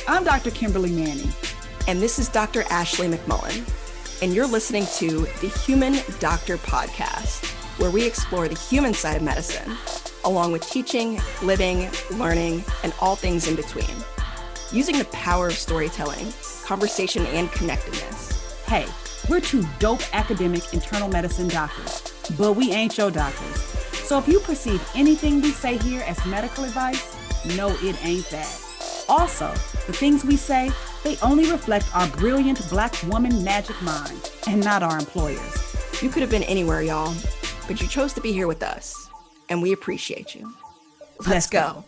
I'm Dr. Kimberly Manning. And this is Dr. Ashley McMullen. And you're listening to the Human Doctor Podcast, where we explore the human side of medicine, along with teaching, living, learning, and all things in between. Using the power of storytelling, conversation, and connectedness. Hey, we're two dope academic internal medicine doctors, but we ain't your doctors. So if you perceive anything we say here as medical advice, no, it ain't that. Also, the things we say, they only reflect our brilliant Black woman magic mind and not our employers. You could have been anywhere, y'all, but you chose to be here with us, and we appreciate you. Let's go.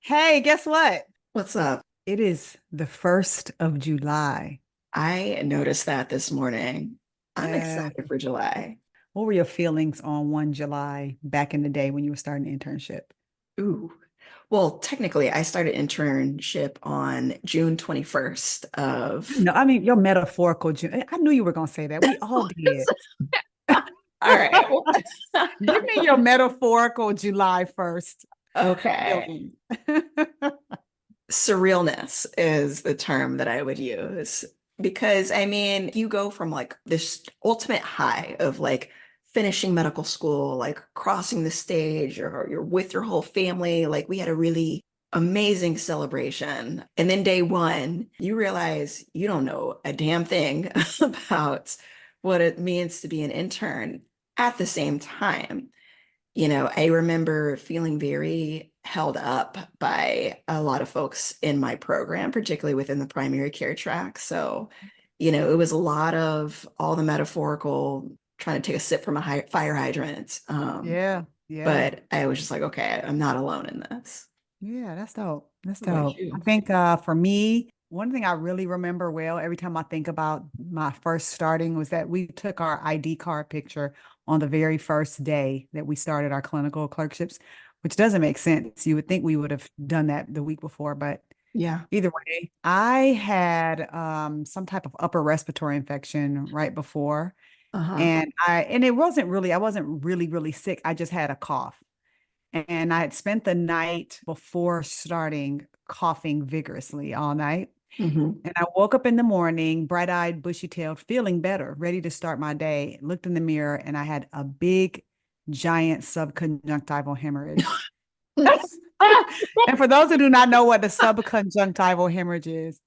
Hey, guess what? What's up? It is the 1st of July. I noticed that this morning. I'm excited for July. What were your feelings on 1 July back in the day when you were starting the internship? Ooh. Well, technically, I started internship on June 21st of... No, I mean, your metaphorical June. I knew you were going to say that. We all did. All right. Give me your metaphorical July 1st. Okay. Surrealness is the term that I would use. Because, I mean, you go from like this ultimate high of like finishing medical school, like crossing the stage, or you're with your whole family. Like we had a really amazing celebration. And then day one, you realize you don't know a damn thing about what it means to be an intern at the same time. You know, I remember feeling very held up by a lot of folks in my program, particularly within the primary care track. So, you know, it was a lot of all the metaphorical trying to take a sip from a fire hydrant. Yeah. But I was just like, okay, I'm not alone in this. Yeah, that's dope. That's What about dope. you? I think for me, one thing I really remember well every time I think about my first starting was that we took our ID card picture on the very first day that we started our clinical clerkships, which doesn't make sense. You would think we would have done that the week before, but Yeah. either way, I had some type of upper respiratory infection right before. And I wasn't really, I wasn't really sick. I just had a cough. And I had spent the night before starting coughing vigorously all night. Mm-hmm. And I woke up in the morning, bright-eyed, bushy-tailed, feeling better, ready to start my day. Looked in the mirror and I had a big, giant subconjunctival hemorrhage. And for those who do not know what the subconjunctival hemorrhage is,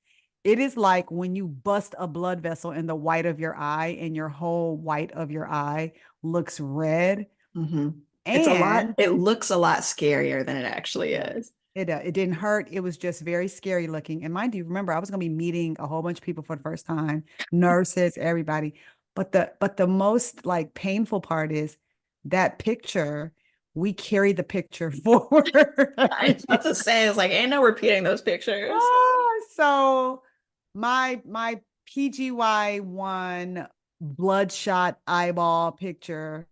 it is like when you bust a blood vessel in the white of your eye and your whole white of your eye looks red. Mm-hmm. And it looks a lot scarier than it actually is. it didn't hurt. It was just very scary looking. And mind you, remember, I was going to be meeting a whole bunch of people for the first time, nurses, everybody. But the most like painful part is that picture, we carry the picture forward. I was about to say, it's like, ain't no repeating those pictures. So my PGY1 bloodshot eyeball picture,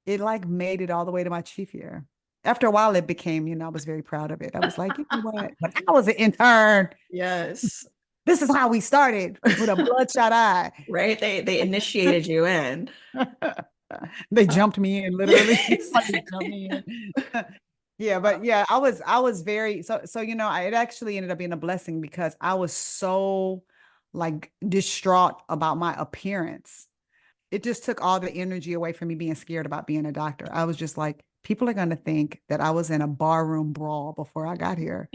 it like made it all the way to my chief year. After a while, it became, I was very proud of it. I was like, you know what? Like, I was an intern. Yes. This is how we started with a bloodshot eye. Right? They initiated you in. They jumped me in, literally. Yeah, but yeah, I was very so it actually ended up being a blessing because I was so like distraught about my appearance. It just took all the energy away from me being scared about being a doctor. I was just like, people are going to think that I was in a barroom brawl before I got here.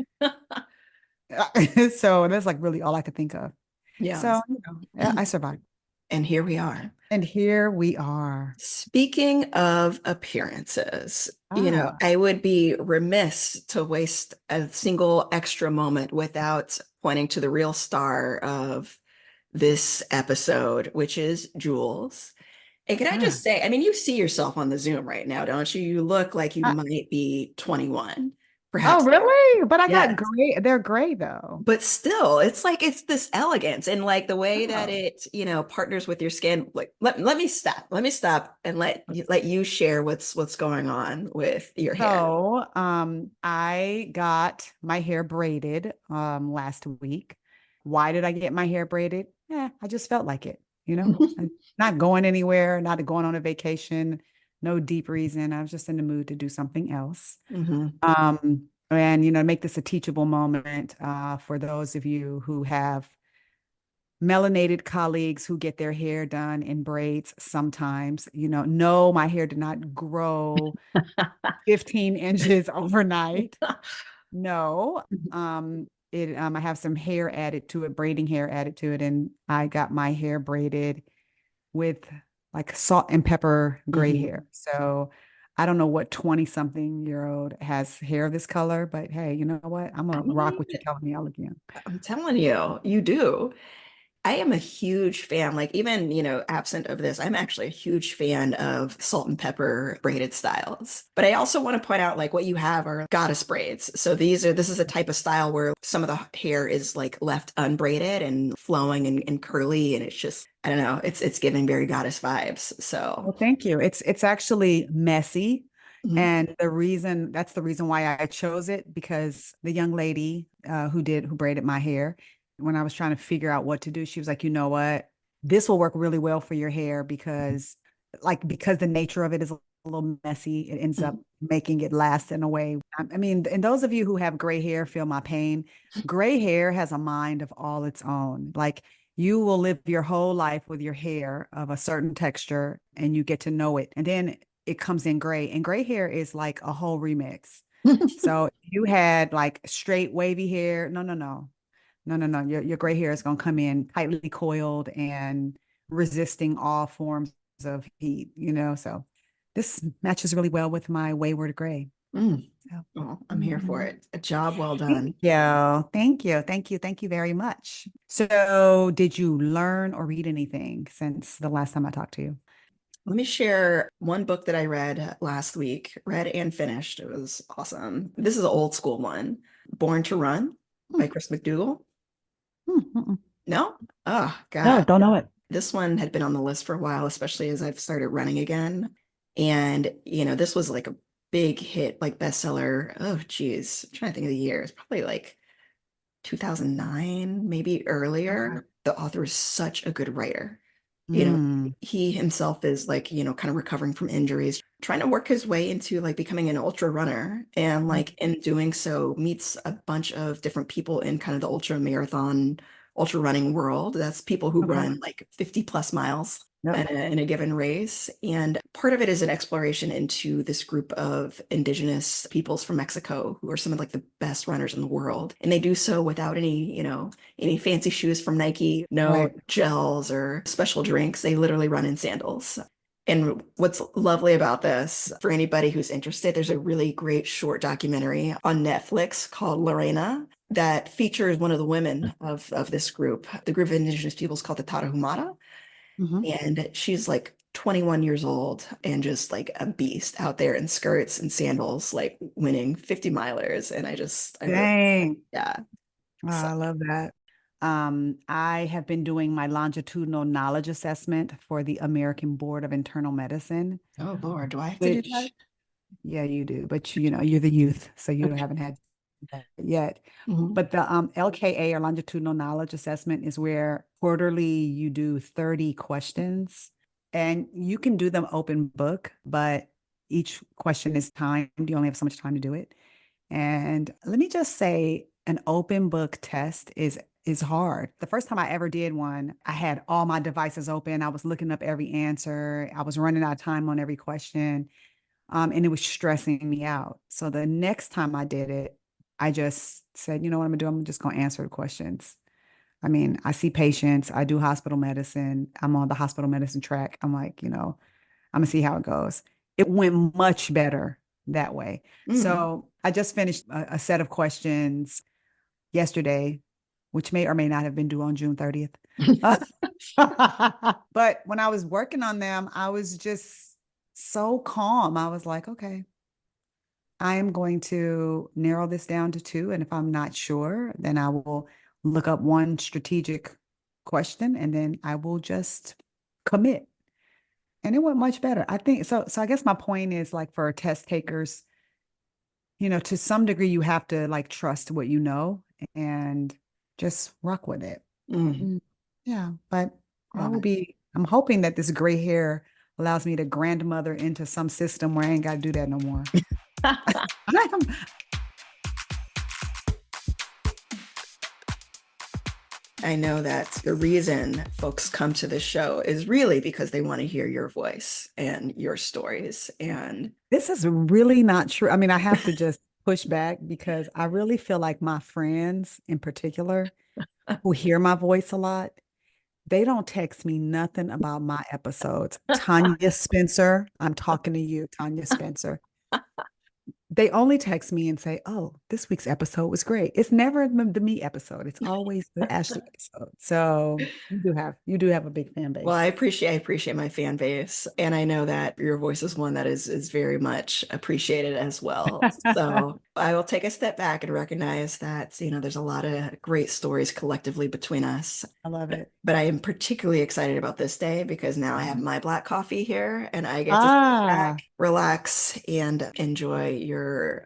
So that's like really all I could think of. Yeah. So, I survived. And here we are. And here we are. Speaking of appearances, I would be remiss to waste a single extra moment without pointing to the real star of this episode, which is Jules. And can I just say, I mean, you see yourself on the Zoom right now, don't you? You look like you might be 21. Perhaps. Oh, really? But I got gray. They're gray though. But still, it's like it's this elegance and like the way that it, partners with your skin. Like let me stop. Let me stop and let you share what's going on with your hair. So, I got my hair braided last week. Why did I get my hair braided? I just felt like it, not going anywhere, not going on a vacation, no deep reason. I was just in the mood to do something else. Mm-hmm. and make this a teachable moment for those of you who have melanated colleagues who get their hair done in braids sometimes. No, my hair did not grow 15 inches overnight. No. I have some hair added to it, braiding hair added to it, and I got my hair braided with like salt and pepper gray Mhm. hair. So I don't know what 20 something year old has hair this color, but hey, you know what? I'm I gonna rock mean, what you're telling me I look young. I'm telling you, you do. I am a huge fan, like even, absent of this, I'm actually a huge fan of salt and pepper braided styles. But I also want to point out like what you have are goddess braids. So this is a type of style where some of the hair is like left unbraided and flowing and curly, and it's just, I don't know, it's giving very goddess vibes. So Well, thank you. It's actually messy. mhm, And that's the reason why I chose it, because the young lady who braided my hair, when I was trying to figure out what to do, she was like, you know what? This will work really well for your hair because the nature of it is a little messy, it ends up mhm. making it last in a way. I mean, and those of you who have gray hair feel my pain. Gray hair has a mind of all its own. Like you will live your whole life with your hair of a certain texture and you get to know it. And then it comes in gray, and gray hair is like a whole remix. So if you had like straight wavy hair, no, no, no, no, no, no. Your gray hair is going to come in tightly coiled and resisting all forms of heat. So this matches really well with my wayward gray. Mm. So, Well, I'm here for mhm. it. A job well Thank done. you. Thank you. Thank you. Thank you very much. So, did you learn or read anything since the last time I talked to you? Let me share one book that I read last week, read and finished. It was awesome. This is an old school one, Born to Run Hmm, by Chris McDougall. mm. No? Oh, No, God. don't know it. This one had been on the list for a while, especially as I've started running again. And, this was like a big hit, like bestseller. Oh, geez. I'm trying to think of the year. It's probably like 2009, maybe Okay. earlier. The author is such a good writer. You know, Mm, he himself is like, kind of recovering from injuries, trying to work his way into like becoming an ultra runner. And mhm. like in doing so, meets a bunch of different people in kind of the ultra marathon, ultra running world. That's people who Okay. run like 50 plus miles Yep. in a given race. And part of it is an exploration into this group of indigenous peoples from Mexico who are some of like the best runners in the world. And they do so without any fancy shoes from Nike, no Right. gels or special drinks. They literally run in sandals. And what's lovely about this, for anybody who's interested, there's a really great short documentary on Netflix called Lorena that features one of the women of this group. The group of indigenous peoples called the Tarahumara. Hmm. And she's like 21 years old and just like a beast out there in skirts and sandals, like winning 50 milers. And I really, Dang. yeah. Oh, So, I love that. I have been doing my longitudinal knowledge assessment for the American Board of Internal Medicine, oh Lord, do I have to do that? which, yeah, you do, but you're the youth, so you Okay. haven't had that yet. Mhm. But the LKA, or longitudinal knowledge assessment, is where quarterly you do 30 questions, and you can do them open book, but each question is timed. You only have so much time to do it. And let me just say, an open book test is hard. The first time I ever did one, I had all my devices open. I was looking up every answer. I was running out of time on every question. And it was stressing me out. So the next time I did it, I just said, you know what I'm gonna do? I'm just gonna answer the questions. I mean, I see patients, I do hospital medicine, I'm on the hospital medicine track. I'm like, I'm gonna see how it goes. It went much better that way. Mm. So I just finished a set of questions yesterday, which may or may not have been due on June 30th. But when I was working on them, I was just so calm. I was like, okay, I am going to narrow this down to two. And if I'm not sure, then I will look up one strategic question and then I will just commit. And it went much better. I think so. So I guess my point is, like, for test takers, to some degree, you have to like trust what you know and just rock with it. Mm. Mm, yeah. But Love it. I'm hoping that this gray hair allows me to grandmother into some system where I ain't got to do that no more. I know that the reason folks come to this show is really because they want to hear your voice and your stories. And This is really not true. I mean, I have to just push back because I really feel like my friends in particular who hear my voice a lot, they don't text me nothing about my episodes. Tanya Spencer, I'm talking to you, Tanya Spencer. They only text me and say, "Oh, this week's episode was great." It's never the me episode. It's always the Ashley episode. So you do have a big fan well, base. I appreciate my fan base, and I know that your voice is one that is very much appreciated as well. So I will take a step back and recognize that, there's a lot of great stories collectively between us. I love it. But I am particularly excited about this day because now I have my black coffee here and I get to sit back, Ah, relax, and enjoy your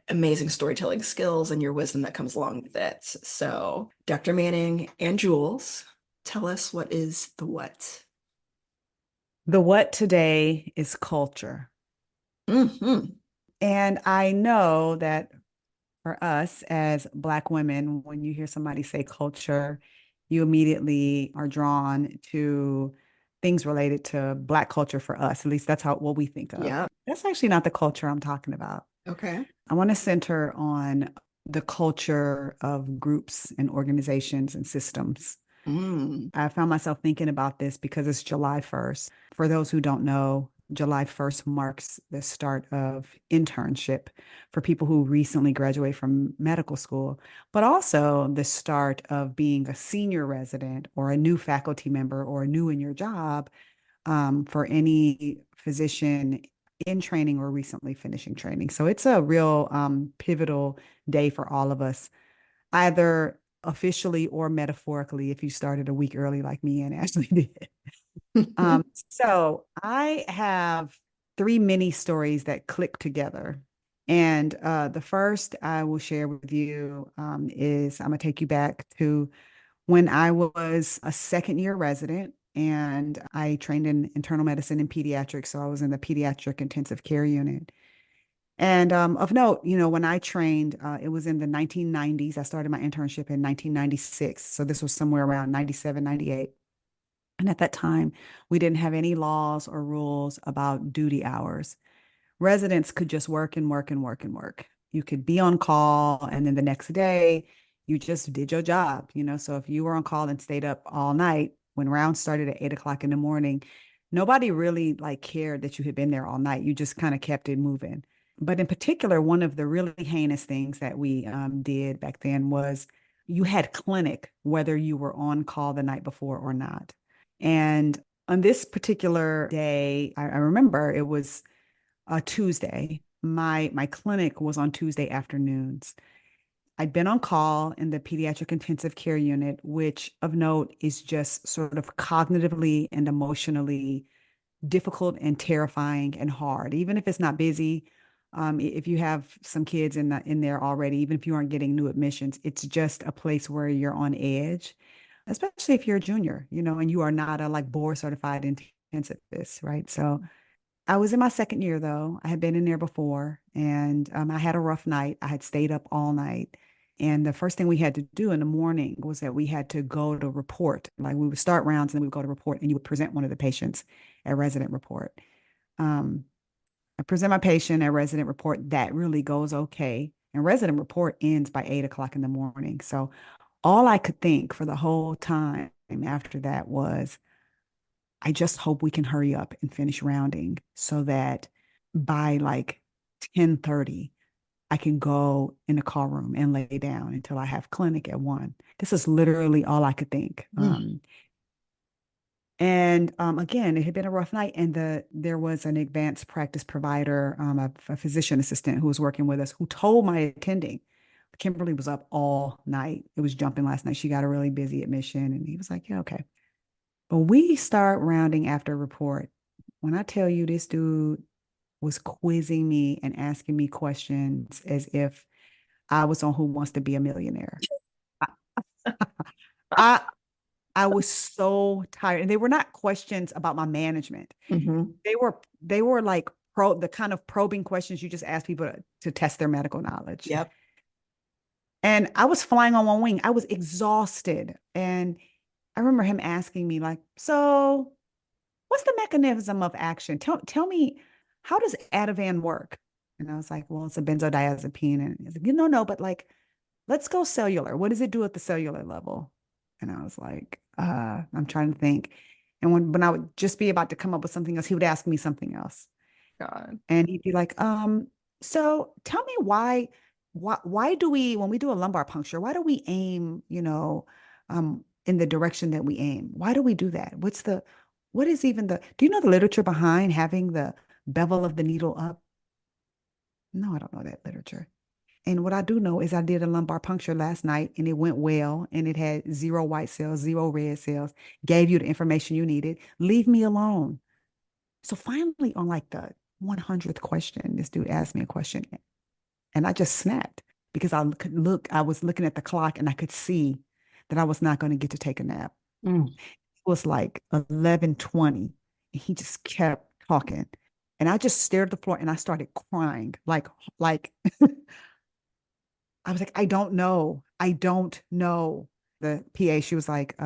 amazing storytelling skills and your wisdom that comes along with it. So, Dr. Manning and Jules, tell us what is the what? the what today is culture. Hmm. And I know that for us as Black women, when you hear somebody say culture, you immediately are drawn to things related to Black culture for us. At least that's how what we think of. Yeah. That's actually not the culture I'm talking about. Okay. I want to center on the culture of groups and organizations and systems. Mm. I found myself thinking about this because it's July 1st. For those who don't know, July 1st marks the start of internship for people who recently graduate from medical school, but also the start of being a senior resident or a new faculty member or new in your job for any physician in training or recently finishing training. So it's a real pivotal day for all of us, either officially or metaphorically, if you started a week early like me and Ashley did. So I have three mini stories that click together. And the first I will share with you is I'm going to take you back to when I was a second year resident and I trained in internal medicine and pediatrics. So I was in the pediatric intensive care unit. And of note, when I trained, it was in the 1990s. I started my internship in 1996. So this was somewhere around 97, 98. And at that time, we didn't have any laws or rules about duty hours. Residents could just work and work and work and work. You could be on call, and then the next day, you just did your job. So if you were on call and stayed up all night, when rounds started at 8 o'clock in the morning, nobody really like cared that you had been there all night. You just kind of kept it moving. But in particular, one of the really heinous things that we did back then was you had clinic whether you were on call the night before or not. And on this particular day, I remember it was a Tuesday. My clinic was on Tuesday afternoons. I'd been on call in the pediatric intensive care unit, which of note is just sort of cognitively and emotionally difficult and terrifying and hard. Even if it's not busy, if you have some kids in there already, even if you aren't getting new admissions, it's just a place where you're on edge, especially if you're a junior, and you are not a like board certified intensivist, right? So I was in my second year though. I had been in there before, and I had a rough night. I had stayed up all night. And the first thing we had to do in the morning was that we had to go to report. Like we would start rounds and then we would go to report, and you would present one of the patients at resident report. Um, I present my patient at resident report. That really goes okay. And resident report ends by 8 o'clock in the morning. So all I could think for the whole time after that was, I just hope we can hurry up and finish rounding so that by like 10:30, I can go in the call room and lay down until I have clinic at 1. This is literally all I could think. Mm. And again, it had been a rough night, and there was an advanced practice provider, a physician assistant who was working with us, who told my attending, Kimberly was up all night. It was jumping last night. She got a really busy admission, and he was like, "Yeah, okay." But we start rounding after report. When I tell you this dude was quizzing me and asking me questions as if I was on Who Wants to Be a Millionaire. I I was so tired. And they were not questions about my management. Hmm. They were like the kind of probing questions you just ask people to test their medical knowledge. Yep. And I was flying on one wing. I was exhausted. And I remember him asking me like, so what's the mechanism of action? Tell me, how does Ativan work? And I was like, well, it's a benzodiazepine. And he's like, no, but like, let's go cellular. What does it do at the cellular level? And I was like, I'm trying to think. And when I would just be about to come up with something else, he would ask me something else. God. And he'd be like, so tell me why do we, when we do a lumbar puncture, why do we aim, in the direction that we aim? Why do we do that? What is even do you know the literature behind having the bevel of the needle up? No, I don't know that literature. And what I do know is I did a lumbar puncture last night and it went well and it had zero white cells, zero red cells, gave you the information you needed. Leave me alone. So finally, on like the 100th question, this dude asked me a question and I just snapped because I was looking at the clock and I could see that I was not going to get to take a nap. Mm. It was like 11:20 and he just kept talking. And I just stared at the floor and I started crying like I was like, I don't know. I don't know. The PA, she was like,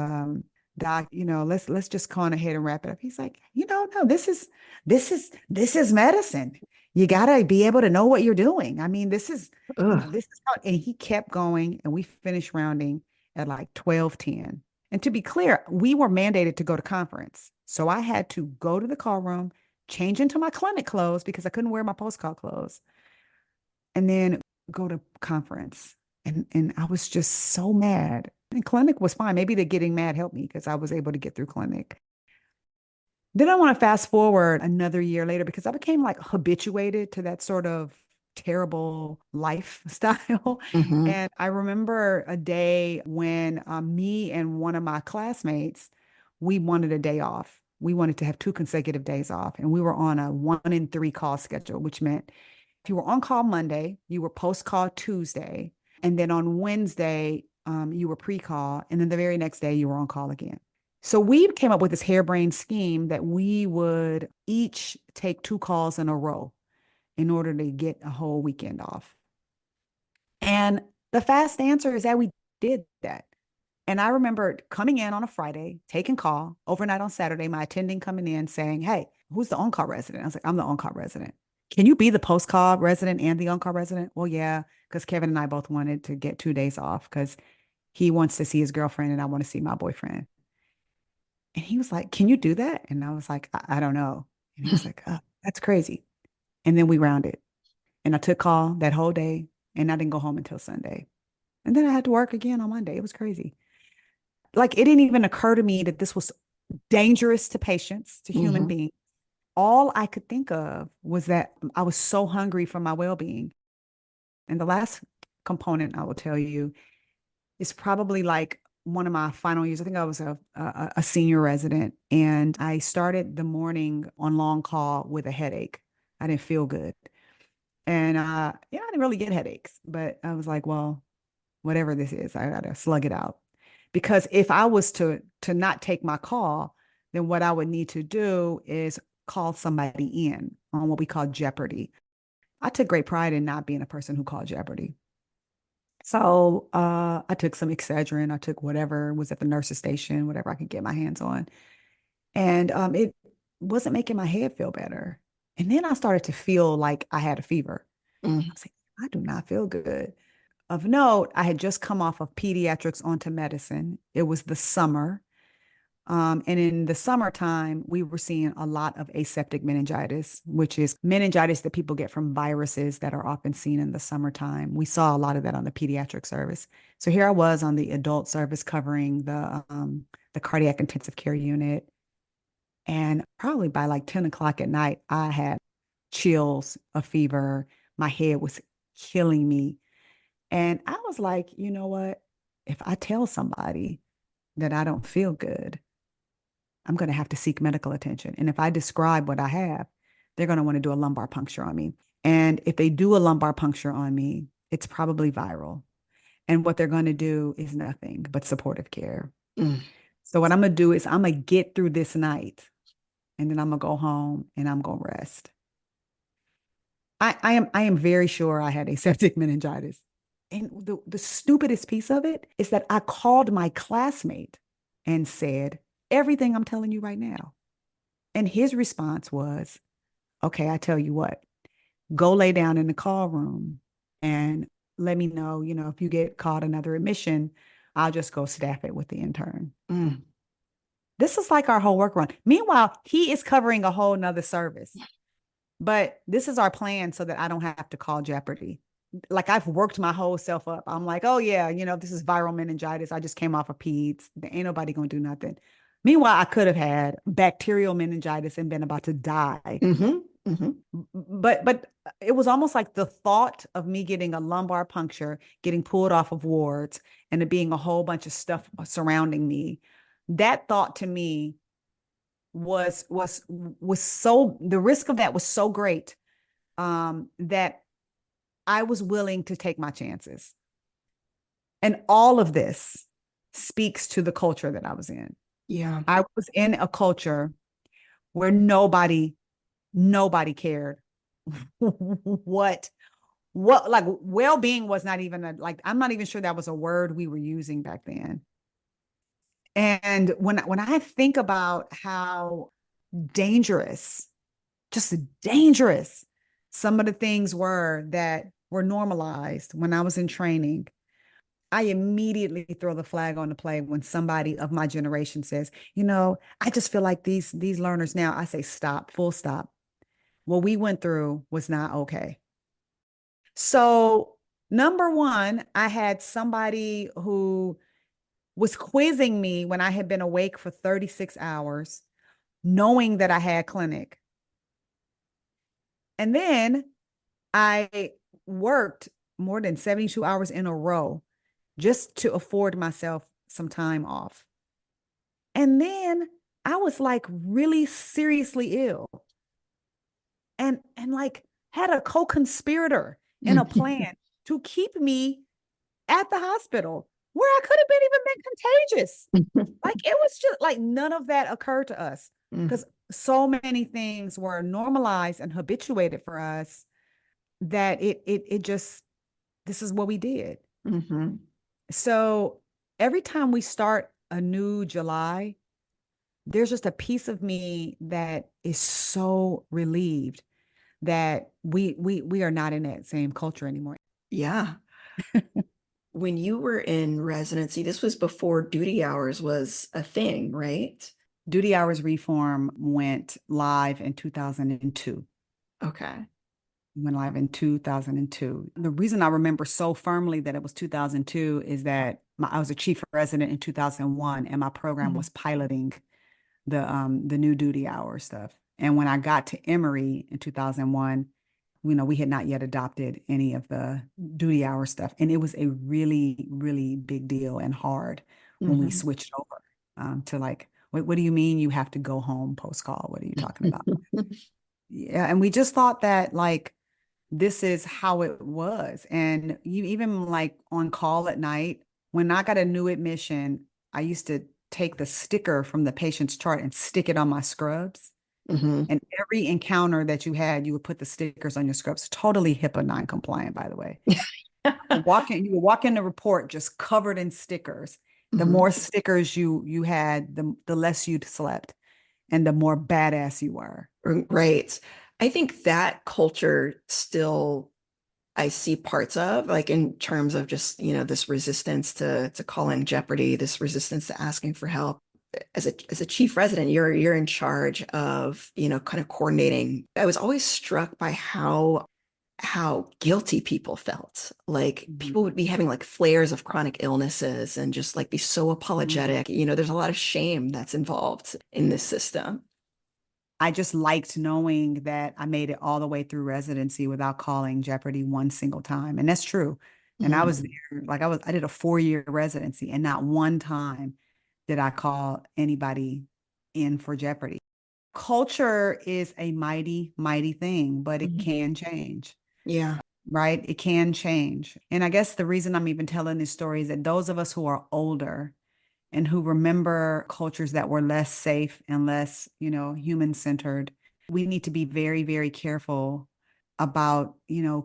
Doc, let's just go on ahead and wrap it up. He's like, no, this is medicine. You gotta be able to know what you're doing. I mean, Ugh. this is how, and he kept going, and we finished rounding at like 12:10. And to be clear, we were mandated to go to conference. So I had to go to the call room, change into my clinic clothes because I couldn't wear my post-call clothes and then go to conference. And I was just so mad. And clinic was fine. Maybe the getting mad helped me because I was able to get through clinic. Then I want to fast forward another year later because I became like habituated to that sort of terrible lifestyle. Hmm. And I remember a day when me and one of my classmates, we wanted a day off. We wanted to have 2 consecutive days off. And we were on a 1 in 3 call schedule, which meant if you were on call Monday, you were post call Tuesday. And then on Wednesday, you were pre call. And then the very next day, you were on call again. So we came up with this harebrained scheme that we would each take 2 calls in a row in order to get a whole weekend off. And the fast answer is that we did that. And I remember coming in on a Friday, taking call overnight on Saturday, my attending coming in saying, hey, who's the on call resident? I was like, I'm the on call resident. Can you be the post call resident and the on call resident? Well, yeah, because Kevin and I both wanted to get 2 days off because he wants to see his girlfriend and I want to see my boyfriend. And he was like, can you do that? And I was like, I don't know. And he was like, oh, that's crazy. And then we rounded. And I took call that whole day and I didn't go home until Sunday. And then I had to work again on Monday. It was crazy. Like it didn't even occur to me that this was dangerous to patients, to human Hmm. beings. All I could think of was that I was so hungry for my well-being. And the last component I will tell you is probably like one of my final years. I think I was a senior resident, and I started the morning on long call with a headache. I didn't feel good, and yeah, I didn't really get headaches, but I was like, well, whatever this is, I gotta slug it out. Because if I was to not take my call, then what I would need to do is call somebody in on what we call jeopardy. I took great pride in not being a person who called jeopardy. So I took some Excedrin, I took whatever was at the nurse's station, whatever I could get my hands on. And it wasn't making my head feel better. And then I started to feel like I had a fever. I Mm. was like, I do not feel good. Of note, I had just come off of pediatrics onto medicine. It was the summer. And in the summertime, we were seeing a lot of aseptic meningitis, which is meningitis that people get from viruses that are often seen in the summertime. We saw a lot of that on the pediatric service. So here I was on the adult service covering the cardiac intensive care unit. And probably by like 10 o'clock at night, I had chills, a fever. My head was killing me. And I was like, you know what? If I tell somebody that I don't feel good, I'm going to have to seek medical attention. And if I describe what I have, they're going to want to do a lumbar puncture on me. And if they do a lumbar puncture on me, it's probably viral. And what they're going to do is nothing but supportive care. Mm. So what I'm going to do is I'm going to get through this night and then I'm going to go home and I'm going to rest. I am very sure I had aseptic meningitis. And the stupidest piece of it is that I called my classmate and said everything I'm telling you right now. And his response was, okay, I tell you what, go lay down in the call room and let me know, if you get called another admission, I'll just go staff it with the intern. Mm. This is like our whole work run. Meanwhile, he is covering a whole nother service. But this is our plan so that I don't have to call Jeopardy. Like I've worked my whole self up. I'm like, oh yeah, this is viral meningitis. I just came off of peds. There ain't nobody gonna do nothing. Meanwhile, I could have had bacterial meningitis and been about to die. Hmm. Hmm. But it was almost like the thought of me getting a lumbar puncture, getting pulled off of wards, and it being a whole bunch of stuff surrounding me. That thought to me was so the risk of that was so great that I was willing to take my chances. And all of this speaks to the culture that I was in. Yeah. I was in a culture where nobody cared what like well-being was not even like I'm not even sure that was a word we were using back then. And when I think about how dangerous, just dangerous, some of the things were that were normalized when I was in training, I immediately throw the flag on the play when somebody of my generation says, I just feel like these learners now, I say, stop, full stop. What we went through was not okay. So, number one, I had somebody who was quizzing me when I had been awake for 36 hours, knowing that I had clinic. And then I worked more than 72 hours in a row just to afford myself some time off. And then I was like really seriously ill and like had a co-conspirator in a plan to keep me at the hospital where I could have been even been contagious. Like it was just like none of that occurred to us because so many things were normalized and habituated for us that it just this is what we did. Mm-hmm. So every time we start a new July, there's just a piece of me that is so relieved that we are not in that same culture anymore. Yeah. When you were in residency, this was before duty hours was a thing, right? Duty hours reform went live in 2002. Okay. Went live in 2002. The reason I remember so firmly that it was 2002 is that I was a chief resident in 2001 and my program Mhm. was piloting the new duty hour stuff. And when I got to Emory in 2001, we had not yet adopted any of the duty hour stuff. And it was a really, really big deal and hard when we Mhm. switched over to like, what do you mean you have to go home post call? What are you talking about? Yeah. And we just thought that like this is how it was. And you even like on call at night, when I got a new admission, I used to take the sticker from the patient's chart and stick it on my scrubs. Mhm. And every encounter that you had, you would put the stickers on your scrubs. Totally HIPAA non-compliant, by the way. You would walk in the report just covered in stickers. The Mhm. more stickers you had, the less you'd slept and the more badass you were. Right. I think that culture still I see parts of, like in terms of just, this resistance to calling Jeopardy, this resistance to asking for help. As a chief resident, you're in charge of, kind of coordinating. I was always struck by how guilty people felt. Like Mhm. people would be having like flares of chronic illnesses and just like be so Mhm. apologetic. There's a lot of shame that's involved in this system. I just liked knowing that I made it all the way through residency without calling Jeopardy one single time. And that's true. And I was Mhm. there, like I did a 4-year residency and not one time did I call anybody in for Jeopardy. Culture is a mighty, mighty thing, but it Mhm. can change, Yeah. right? It can change. And I guess the reason I'm even telling this story is that those of us who are older and who remember cultures that were less safe and less, human centered, we need to be very, very careful about,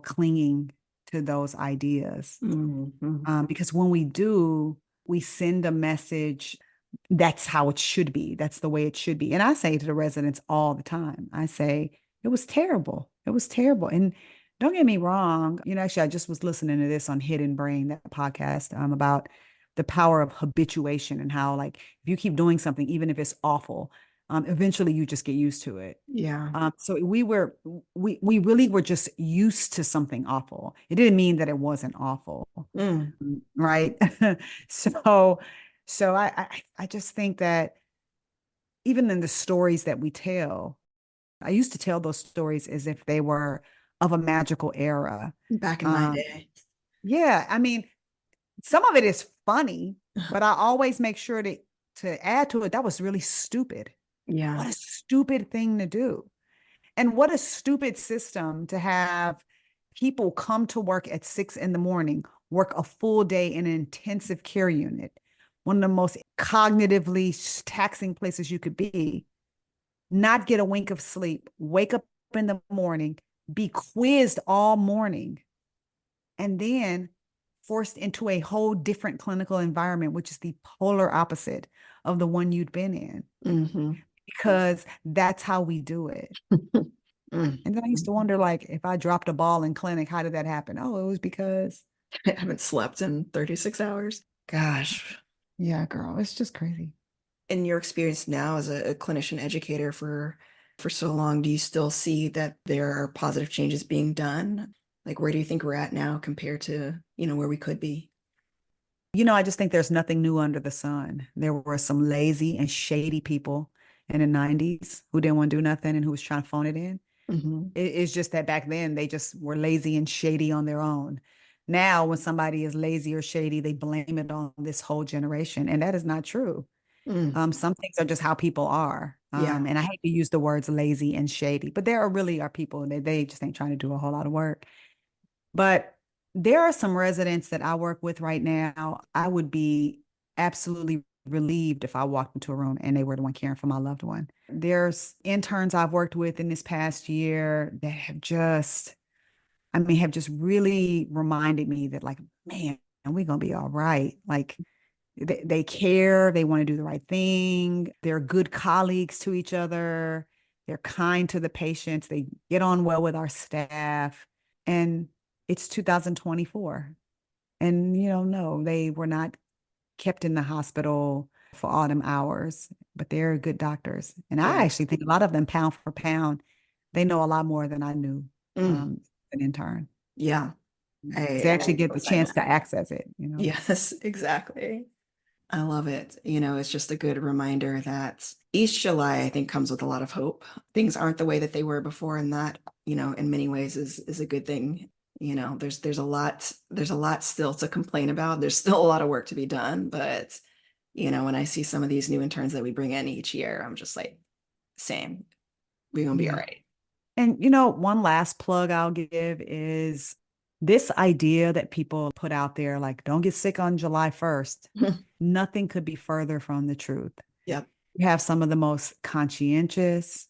clinging to those ideas. Mhm. Because when we do, we send a message that's how it should be. That's the way it should be. And I say to the residents all the time, I say, it was terrible. It was terrible. And don't get me wrong. Actually, I just was listening to this on Hidden Brain, that podcast, about the power of habituation and how, like, if you keep doing something, even if it's awful, eventually you just get used to it. Yeah. So we really were just used to something awful. It didn't mean that it wasn't awful, Mm, right? So I just think that even in the stories that we tell, I used to tell those stories as if they were of a magical era. back in my Um, day. yeah, I mean, some of it is funny, but I always make sure to add to it, that was really stupid. Yeah. What a stupid thing to do. And what a stupid system to have people come to work at 6 in the morning, work a full day in an intensive care unit, one of the most cognitively taxing places you could be, not get a wink of sleep, wake up in the morning, be quizzed all morning, and then forced into a whole different clinical environment, which is the polar opposite of the one you'd been in, Hmm. because that's how we do it. Mm. And then I used to wonder, like, if I dropped a ball in clinic, how did that happen? Oh, it was because, I haven't slept in 36 hours. Gosh. yeah, girl, it's just crazy. In your experience now as a clinician educator for so long, do you still see that there are positive changes being done? Like where do you think we're at now compared to, where we could be? I just think there's nothing new under the sun. There were some lazy and shady people in the 90s who didn't want to do nothing and who was trying to phone it in. Hmm. It's just that back then they just were lazy and shady on their own. Now, when somebody is lazy or shady, they blame it on this whole generation. And that is not true. Mm. Some things are just how people are. Yeah. And I hate to use the words lazy and shady, but there are really are people that they just ain't trying to do a whole lot of work. But there are some residents that I work with right now. I would be absolutely relieved if I walked into a room and they were the one caring for my loved one. There's interns I've worked with in this past year that have just really reminded me that, like, man, we're gonna be all right. Like, they care, they want to do the right thing, they're good colleagues to each other, they're kind to the patients, they get on well with our staff. And it's 2024. And, no, they were not kept in the hospital for all them hours, but they're good doctors. And I Yeah. actually think a lot of them, pound for pound, they know a lot more than I knew, Mm. an intern. Yeah. Because I they actually get the co-sign chance that. to access it. Yes, exactly. I love it. It's just a good reminder that each July, I think, comes with a lot of hope. Things aren't the way that they were before, and that, in many ways is a good thing. There's a lot still to complain about. There's still a lot of work to be done, but when I see some of these new interns that we bring in each year, I'm just like, same. We're gonna be all Yeah. right. And one last plug I'll give is this idea that people put out there, like, don't get sick on July 1st. Nothing could be further from the truth. Yep. You have some of the most conscientious,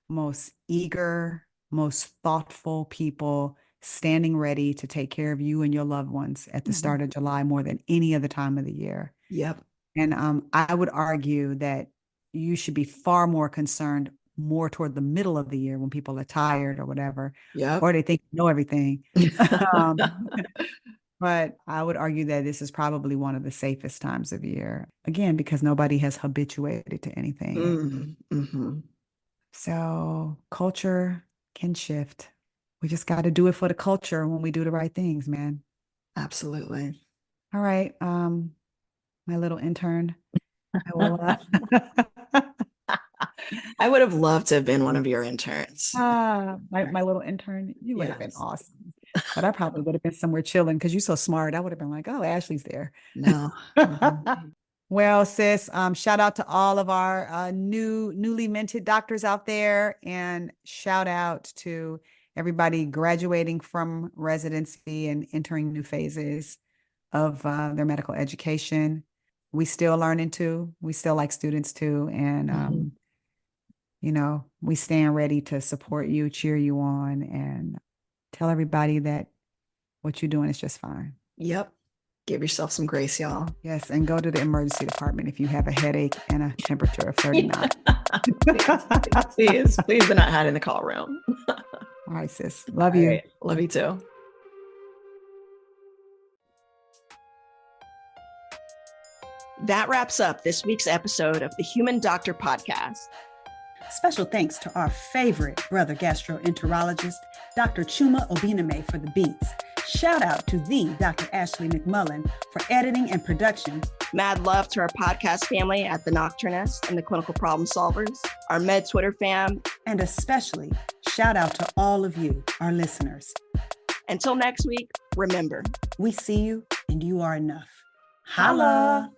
most eager, most thoughtful people standing ready to take care of you and your loved ones at the Mhm. start of July more than any other time of the year. Yep. And I would argue that you should be far more concerned more toward the middle of the year when people are tired or whatever, Yep. or they think they know everything. um, but I would argue that this is probably one of the safest times of year, again, because nobody has habituated to anything. Mm-hmm. So culture can shift. We just got to do it for the culture when we do the right things, man. Absolutely. All right, my little intern. I will. I would have loved to have been one of your interns. My little intern, you would have been Yes. awesome. But I probably would have been somewhere chilling because you're so smart. I would have been like, oh, Ashley's there. No. Mhm. Well, sis, shout out to all of our newly minted doctors out there, and shout out to everybody graduating from residency and entering new phases of their medical education. We still learning too. We still like students too, and Mhm. we stand ready to support you, cheer you on, and tell everybody that what you're doing is just fine. Yep. Give yourself some grace, y'all. Yes, and go to the emergency department if you have a headache and a temperature of 39. Please do not hide in the call room. All right, sis. Love All you. right. Love you too. That wraps up this week's episode of the Human Doctor Podcast. Special thanks to our favorite brother gastroenterologist, Dr. Chuma Obiname, for the beats. Shout out to the Dr. Ashley McMullen for editing and production. Mad love to our podcast family at The Nocturnist and the Clinical Problem Solvers, our Med Twitter fam. And especially shout out to all of you, our listeners. Until next week, remember, we see you and you are enough. Holla!